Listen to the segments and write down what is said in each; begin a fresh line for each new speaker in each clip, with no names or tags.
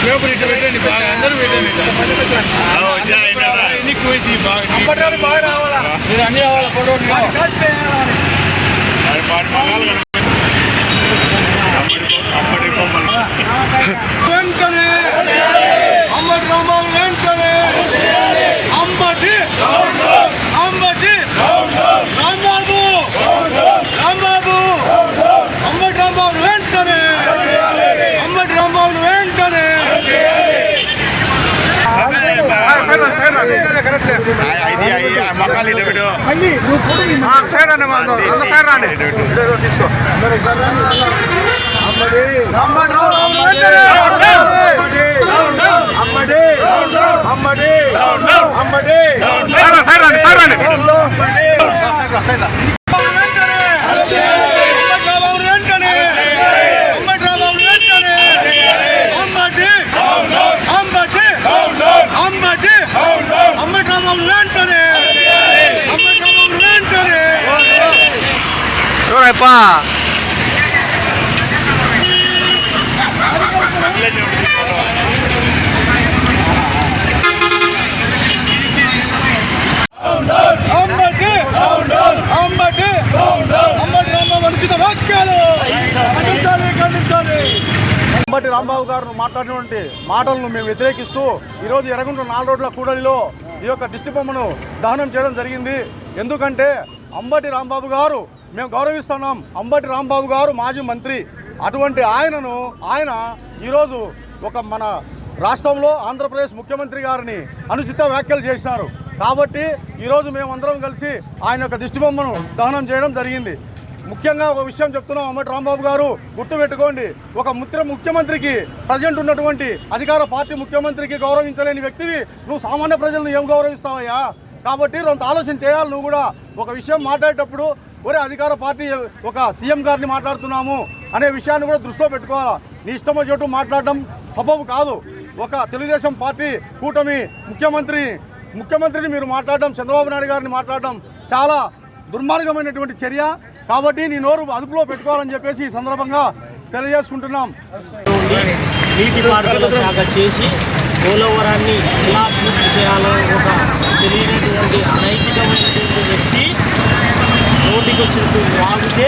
Paper ఇటు పెట్టండి, బాగా అందరూ పెట్టండి. బాగా రావాలా, మీరు అన్ని రావాలా ఫోటో వెంటనే అంబటి రాంబాబు వెంటనే అంబటి అంబటి రాంబాబు రాంబాబు అంబటి రాంబాబు వెంటనే అంబటి రాంబాబు వెంటనే తీసుకో
ఎవరైపా
అంబటి అంబటి అంబటి రాంబాబు అనుచిత వ్యాఖ్యలు ఖండించాలి. అంబటి రాంబాబు గారు మాట్లాడినటువంటి మాటలను మేము వ్యతిరేకిస్తూ ఈరోజు ఎర్రగుంట 4 రోడ్ల కూడలిలో ఈ యొక్క దిష్టి బొమ్మను దహనం చేయడం జరిగింది. ఎందుకంటే అంబటి రాంబాబు గారు మేము గౌరవిస్తున్నాం. అంబటి రాంబాబు గారు మాజీ మంత్రి. అటువంటి ఆయన ఈరోజు మన రాష్ట్రంలో ఆంధ్రప్రదేశ్ ముఖ్యమంత్రి గారిని అనుచిత వ్యాఖ్యలు చేసినారు. కాబట్టి ఈరోజు మేమందరం కలిసి ఆయన యొక్క దిష్టి బొమ్మను దహనం చేయడం జరిగింది. ముఖ్యంగా ఒక విషయం చెప్తున్నాం, అంబటి రాంబాబు గారు గుర్తుపెట్టుకోండి, ఒక ముఖ్యమంత్రికి ప్రజెంట్ ఉన్నటువంటి అధికార పార్టీ ముఖ్యమంత్రికి గౌరవించలేని వ్యక్తివి నువ్వు సామాన్య ప్రజలను ఏం గౌరవిస్తావయ్యా? కాబట్టి కొంత ఆలోచన చేయాలి. నువ్వు కూడా ఒక విషయం మాట్లాడేటప్పుడు ఒరే అధికార పార్టీ ఒక సీఎం గారిని మాట్లాడుతున్నాము అనే విషయాన్ని కూడా దృష్టిలో పెట్టుకోవాలా. నీ ఇష్టం వచ్చేట్టు మాట్లాడడం సబబు కాదు. ఒక తెలుగుదేశం పార్టీ కూటమి ముఖ్యమంత్రిని మీరు మాట్లాడడం, చంద్రబాబు నాయుడు గారిని మాట్లాడడం చాలా దుర్మార్గమైనటువంటి చర్య. కాబట్టి నీ నోరు అదుపులో పెట్టుకోవాలని చెప్పేసి ఈ సందర్భంగా తెలియజేసుకుంటున్నాం.
నీటిపారుదల శాఖ చేసి పోలవరాన్ని ఎలా పూర్తి చేయాలో ఒక తెలియనటువంటి అనైతికమైనటువంటి వ్యక్తి నోటికి వచ్చినట్టు వాగితే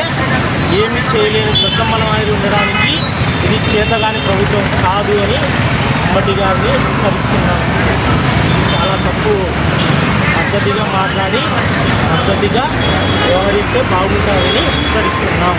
ఏమీ చేయలేని దత్తమ్మలమాయి ఉండడానికి ఇది చేతగాని ప్రభుత్వం కాదు అని అంబటి గారిని హెచ్చరిస్తున్నాను. చాలా తప్పు. పద్ధతిగా మాట్లాడి పద్ధతిగా వ్యవహరిస్తే బాగుంటుందని హెచ్చరిస్తున్నాం.